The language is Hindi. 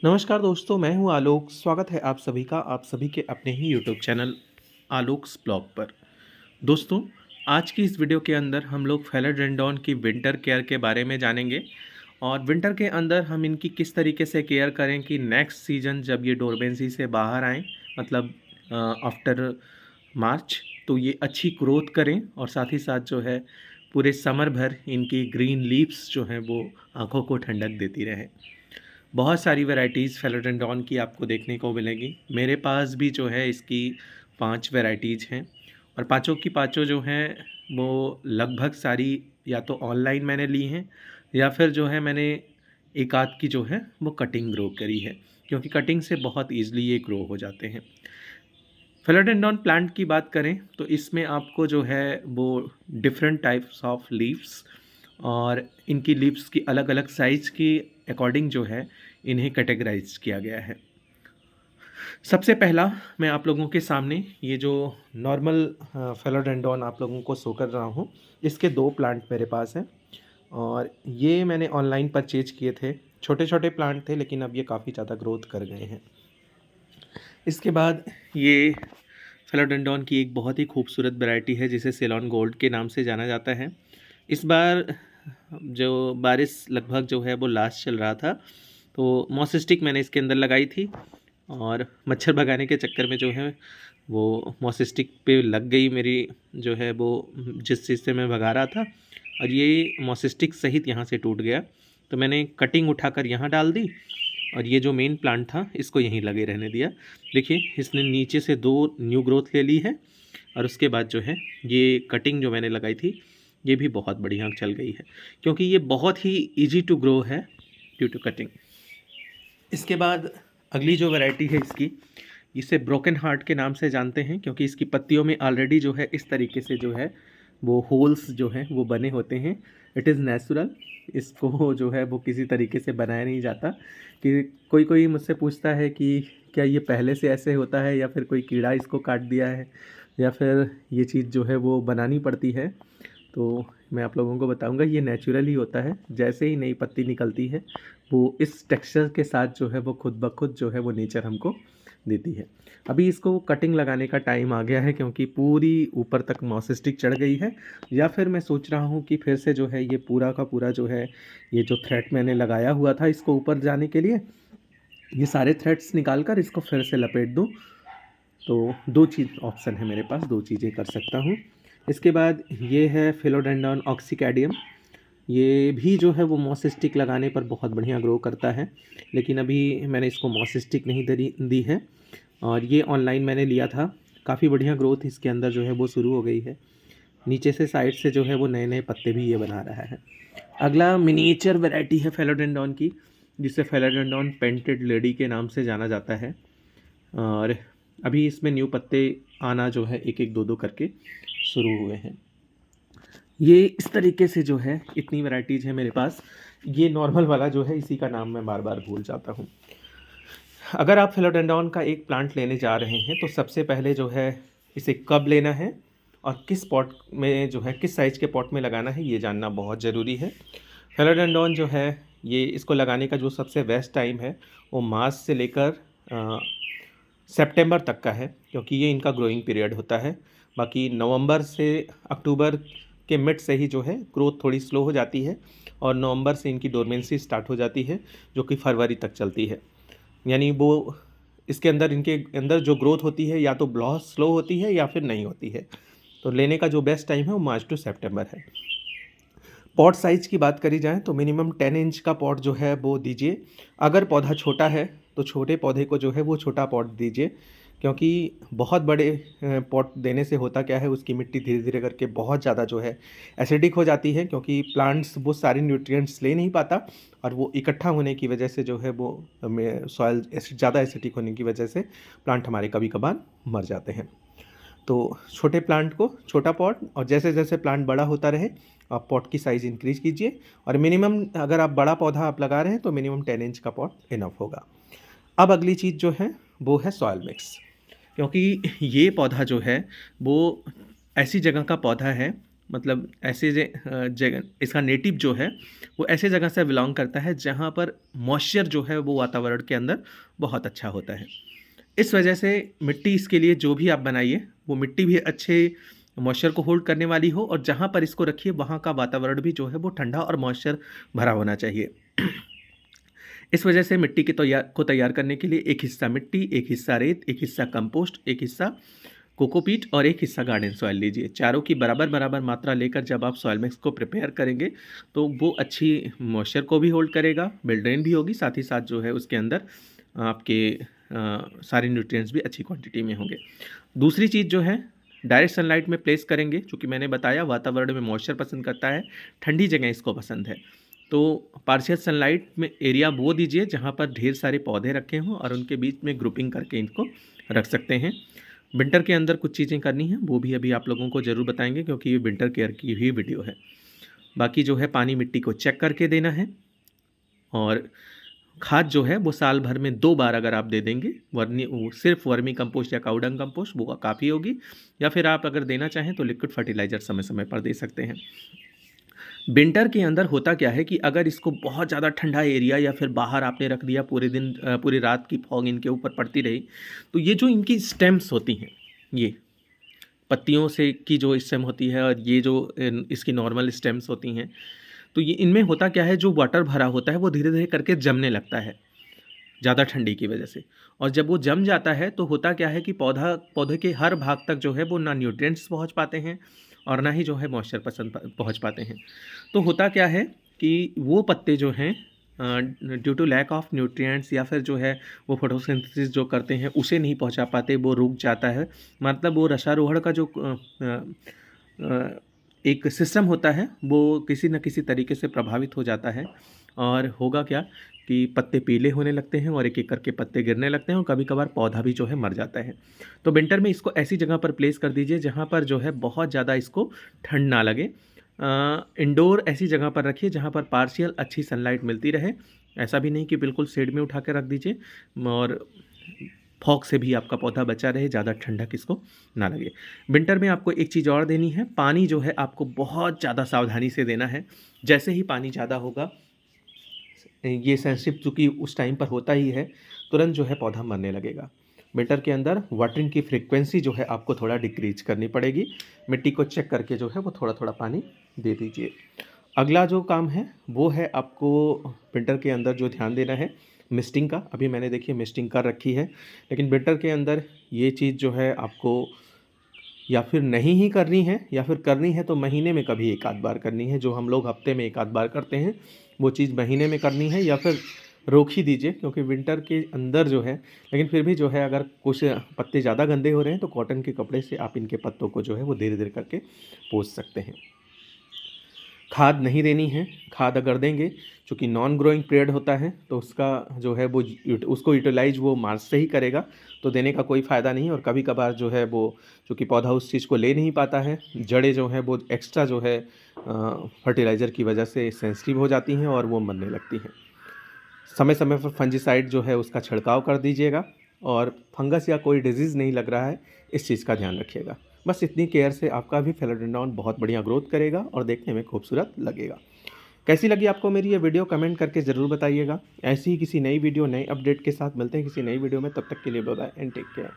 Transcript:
नमस्कार दोस्तों, मैं हूं आलोक। स्वागत है आप सभी का आप सभी के अपने ही यूट्यूब चैनल आलोक्स ब्लॉग पर। दोस्तों, आज की इस वीडियो के अंदर हम लोग फेलोडेंड्रॉन की विंटर केयर के बारे में जानेंगे और विंटर के अंदर हम इनकी किस तरीके से केयर करें कि नेक्स्ट सीजन जब ये डोरबेंसी से बाहर आएँ, मतलब आफ्टर मार्च, तो ये अच्छी ग्रोथ करें और साथ ही साथ जो है पूरे समर भर इनकी ग्रीन लीव्स जो हैं वो आँखों को ठंडक देती रहें। बहुत सारी वैराइटीज़ फेलोडेंड्रॉन की आपको देखने को मिलेगी। मेरे पास भी जो है इसकी 5 वैराइटीज़ हैं और पाँचों की पाँचों जो हैं वो लगभग सारी या तो ऑनलाइन मैंने ली हैं या फिर जो है मैंने एक आध की जो है वो कटिंग ग्रो करी है, क्योंकि कटिंग से बहुत ईज़िली ये ग्रो हो जाते हैं। फेलोडेंड्रॉन प्लांट की बात करें तो इसमें आपको जो है वो डिफरेंट टाइप्स ऑफ लीव्स और इनकी लीव्स की अलग अलग साइज़ की अकॉर्डिंग जो है इन्हें कैटेगराइज किया गया है। सबसे पहला मैं आप लोगों के सामने ये जो नॉर्मल फेलोडेंड्रॉन आप लोगों को शो कर रहा हूँ, इसके 2 प्लांट मेरे पास हैं और ये मैंने ऑनलाइन परचेज किए थे। छोटे छोटे प्लांट थे लेकिन अब ये काफ़ी ज़्यादा ग्रोथ कर गए हैं। इसके बाद ये फेलोडेंड्रॉन की एक बहुत ही खूबसूरत वैरायटी है जिसे सेलॉन गोल्ड के नाम से जाना जाता है। इस बार जो बारिश लगभग जो है वो लास्ट चल रहा था, तो मॉसिस्टिक मैंने इसके अंदर लगाई थी और मच्छर भगाने के चक्कर में जो है वो मॉसिस्टिक पे लग गई मेरी, जो है वो जिस चीज़ से मैं भगा रहा था, और ये मॉसिस्टिक सहित यहाँ से टूट गया। तो मैंने कटिंग उठाकर यहाँ डाल दी और ये जो मेन प्लांट था इसको यहीं लगे रहने दिया। देखिए, इसने नीचे से 2 न्यू ग्रोथ ले ली है और उसके बाद जो है ये कटिंग जो मैंने लगाई थी ये भी बहुत बढ़िया चल गई है, क्योंकि ये बहुत ही इजी टू ग्रो है ड्यू टू कटिंग। इसके बाद अगली जो वैरायटी है इसकी, इसे ब्रोकन हार्ट के नाम से जानते हैं, क्योंकि इसकी पत्तियों में ऑलरेडी जो है इस तरीके से जो है वो होल्स जो हैं वो बने होते हैं। इट इज़ नेचुरल, इसको जो है वो किसी तरीके से बनाया नहीं जाता। कि कोई कोई मुझसे पूछता है कि क्या ये पहले से ऐसे होता है या फिर कोई कीड़ा इसको काट दिया है या फिर ये चीज़ जो है वो बनानी पड़ती है, तो मैं आप लोगों को बताऊंगा ये नेचुरल ही होता है। जैसे ही नई पत्ती निकलती है वो इस टेक्सचर के साथ जो है वो खुद ब खुद जो है वो नेचर हमको देती है। अभी इसको कटिंग लगाने का टाइम आ गया है, क्योंकि पूरी ऊपर तक मॉसिस्टिक चढ़ गई है। या फिर मैं सोच रहा हूँ कि फिर से जो है ये पूरा का पूरा जो है ये जो थ्रेड मैंने लगाया हुआ था इसको ऊपर जाने के लिए, ये सारे थ्रेड्स निकाल कर इसको फिर से लपेट दूँ। तो 2 चीज़ ऑप्शन है मेरे पास, 2 चीज़ें कर सकता हूँ। इसके बाद ये है फिलोडेंड्रॉन ऑक्सीकैडियम। ये भी जो है वो मॉस स्टिक लगाने पर बहुत बढ़िया ग्रो करता है, लेकिन अभी मैंने इसको मॉस स्टिक नहीं दी है और ये ऑनलाइन मैंने लिया था। काफ़ी बढ़िया ग्रोथ इसके अंदर जो है वो शुरू हो गई है। नीचे से साइड से जो है वो नए नए पत्ते भी ये बना रहा है। अगला मिनिएचर वैरायटी है फेलोडेंड्रॉन की, जिसे फेलोडेंड्रॉन पेंटेड लेडी के नाम से जाना जाता है और अभी इसमें न्यू पत्ते आना जो है एक एक दो दो करके शुरू हुए हैं। ये इस तरीके से जो है इतनी वैराइटीज़ है मेरे पास। ये नॉर्मल वाला जो है इसी का नाम मैं बार बार भूल जाता हूँ। अगर आप फिलोडेंड्रॉन का एक प्लांट लेने जा रहे हैं तो सबसे पहले जो है इसे कब लेना है और किस पॉट में जो है किस साइज़ के पॉट में लगाना है ये जानना बहुत ज़रूरी है। फिलोडेंड्रॉन जो है ये इसको लगाने का जो सबसे बेस्ट टाइम है वो मार्च से लेकर सितंबर तक का है, क्योंकि ये इनका ग्रोइंग पीरियड होता है। बाकी नवंबर से अक्टूबर के मिड से ही जो है ग्रोथ थोड़ी स्लो हो जाती है और नवंबर से इनकी डोरमेंसी स्टार्ट हो जाती है, जो कि फरवरी तक चलती है। यानी वो इसके अंदर इनके अंदर जो ग्रोथ होती है या तो बहुत स्लो होती है या फिर नहीं होती है। तो लेने का जो बेस्ट टाइम है वो मार्च टू सितंबर है। पॉट साइज़ की बात करी जाए तो मिनिमम 10 इंच का पॉट जो है वो दीजिए। अगर पौधा छोटा है तो छोटे पौधे को जो है वो छोटा पॉट दीजिए, क्योंकि बहुत बड़े पॉट देने से होता क्या है उसकी मिट्टी धीरे धीरे करके बहुत ज़्यादा जो है एसिडिक हो जाती है, क्योंकि प्लांट्स वो सारे न्यूट्रिएंट्स ले नहीं पाता और वो इकट्ठा होने की वजह से जो है वो सॉइल ज़्यादा एसिडिक होने की वजह से प्लांट हमारे कभी कभार मर जाते हैं। तो छोटे प्लांट को छोटा पॉट, और जैसे जैसे प्लांट बड़ा होता रहे आप पॉट की साइज़ इंक्रीज कीजिए। और मिनिमम अगर आप बड़ा पौधा आप लगा रहे हैं तो मिनिमम 10 इंच का पॉट इनफ होगा। अब अगली चीज़ जो है वो है सॉइल मिक्स, क्योंकि ये पौधा जो है वो ऐसी जगह का पौधा है मतलब ऐसे जगह इसका नेटिव जो है वो ऐसे जगह से बिलोंग करता है जहाँ पर मॉइस्चर जो है वो वातावरण के अंदर बहुत अच्छा होता है। इस वजह से मिट्टी इसके लिए जो भी आप बनाइए वो मिट्टी भी अच्छे मॉइस्चर को होल्ड करने वाली हो, और जहाँ पर इसको रखिए वहाँ का वातावरण भी जो है वो ठंडा और मॉइस्चर भरा होना चाहिए। इस वजह से मिट्टी के तैयार करने के लिए एक हिस्सा मिट्टी, एक हिस्सा रेत, एक हिस्सा कंपोस्ट, एक हिस्सा कोकोपीट और एक हिस्सा गार्डन सॉइल लीजिए। चारों की बराबर बराबर मात्रा लेकर जब आप सॉइल मिक्स को प्रिपेयर करेंगे तो वो अच्छी मॉइस्चर को भी होल्ड करेगा, वेल ड्रेन भी होगी, साथ ही साथ जो है उसके अंदर आपके सारे न्यूट्रिएंट्स भी अच्छी क्वांटिटी में होंगे। दूसरी चीज़ जो है, डायरेक्ट सनलाइट में प्लेस करेंगे, चूँकि मैंने बताया वातावरण में मॉइस्चर पसंद करता है, ठंडी जगह इसको पसंद है। तो पार्शियल सनलाइट में एरिया वो दीजिए जहाँ पर ढेर सारे पौधे रखे हों और उनके बीच में ग्रुपिंग करके इनको रख सकते हैं। विंटर के अंदर कुछ चीज़ें करनी हैं, वो भी अभी आप लोगों को ज़रूर बताएंगे क्योंकि ये विंटर केयर की ही वीडियो है। बाकी जो है पानी मिट्टी को चेक करके देना है, और खाद जो है वो साल भर में 2 बार अगर आप दे देंगे, सिर्फ वर्मी कंपोस्ट या काउडंग कंपोस्ट वो काफ़ी होगी, या फिर आप अगर देना चाहें तो लिक्विड फर्टिलाइज़र समय समय पर दे सकते हैं। विंटर के अंदर होता क्या है कि अगर इसको बहुत ज़्यादा ठंडा एरिया या फिर बाहर आपने रख दिया, पूरे दिन पूरी रात की फॉग इनके ऊपर पड़ती रही, तो ये जो इनकी स्टेम्स होती हैं, ये पत्तियों से की जो स्टेम होती है और ये जो इसकी नॉर्मल स्टेम्स होती हैं, तो ये इनमें होता क्या है, जो वाटर भरा होता है वो धीरे धीरे करके जमने लगता है ज़्यादा ठंडी की वजह से। और जब वो जम जाता है तो होता क्या है कि पौधे के हर भाग तक जो है वो ना न्यूट्रिएंट्स पहुंच पाते हैं और ना ही जो है मॉइस्चर पहुंच पाते हैं। तो होता क्या है कि वो पत्ते जो हैं due to lack of nutrients या फिर जो है वो फोटोसिंथेसिस जो करते हैं उसे नहीं पहुंचा पाते, वो रुक जाता है। मतलब वो रसारोहण का जो एक सिस्टम होता है वो किसी न किसी तरीके से प्रभावित हो जाता है, और होगा क्या कि पत्ते पीले होने लगते हैं और एक एक करके पत्ते गिरने लगते हैं और कभी कभार पौधा भी जो है मर जाता है। तो विंटर में इसको ऐसी जगह पर प्लेस कर दीजिए जहाँ पर जो है बहुत ज़्यादा इसको ठंड ना लगे। इंडोर ऐसी जगह पर रखिए जहाँ पर पार्शियल अच्छी सनलाइट मिलती रहे, ऐसा भी नहीं कि बिल्कुल शेड में उठा के रख दीजिए, और फॉग से भी आपका पौधा बचा रहे, ज़्यादा ठंडक इसको ना लगे। विंटर में आपको एक चीज़ और देनी है, पानी जो है आपको बहुत ज़्यादा सावधानी से देना है। जैसे ही पानी ज़्यादा होगा, ये सेंसिटिव चूँकि उस टाइम पर होता ही है, तुरंत जो है पौधा मरने लगेगा। विंटर के अंदर वाटरिंग की फ्रीक्वेंसी जो है आपको थोड़ा डिक्रीज करनी पड़ेगी। मिट्टी को चेक करके जो है वो थोड़ा थोड़ा पानी दे दीजिए। अगला जो काम है वो है आपको विंटर के अंदर जो ध्यान देना है, मिस्टिंग का। अभी मैंने देखिए मिस्टिंग कर रखी है, लेकिन विंटर के अंदर ये चीज़ जो है आपको या फिर नहीं ही करनी है, या फिर करनी है तो महीने में कभी एक आध बार करनी है। जो हम लोग हफ्ते में एक आध बार करते हैं वो चीज़ महीने में करनी है, या फिर रोक ही दीजिए, क्योंकि विंटर के अंदर जो है, लेकिन फिर भी जो है अगर कुछ पत्ते ज़्यादा गंदे हो रहे हैं तो कॉटन के कपड़े से आप इनके पत्तों को जो है वो धीरे धीरे करके पोंछ सकते हैं। खाद नहीं देनी है। खाद अगर देंगे, चूँकि नॉन ग्रोइंग पीरियड होता है तो उसका जो है वो उसको यूटिलाइज वो मार्च से ही करेगा, तो देने का कोई फ़ायदा नहीं। और कभी कभार जो है वो चूँकि पौधा उस चीज़ को ले नहीं पाता है, जड़ें जो हैं वो एक्स्ट्रा जो है फर्टिलाइज़र की वजह से सेंसिटिव हो जाती हैं और वो मरने लगती हैं। समय समय पर फंजीसाइड जो है उसका छिड़काव कर दीजिएगा, और फंगस या कोई डिजीज़ नहीं लग रहा है इस चीज़ का ध्यान रखिएगा। बस इतनी केयर से आपका भी फिलोडेंड्रॉन बहुत बढ़िया ग्रोथ करेगा और देखने में खूबसूरत लगेगा। कैसी लगी आपको मेरी ये वीडियो कमेंट करके ज़रूर बताइएगा। ऐसी ही किसी नई वीडियो नए अपडेट के साथ मिलते हैं किसी नई वीडियो में, तब तक के लिए bye bye and take care.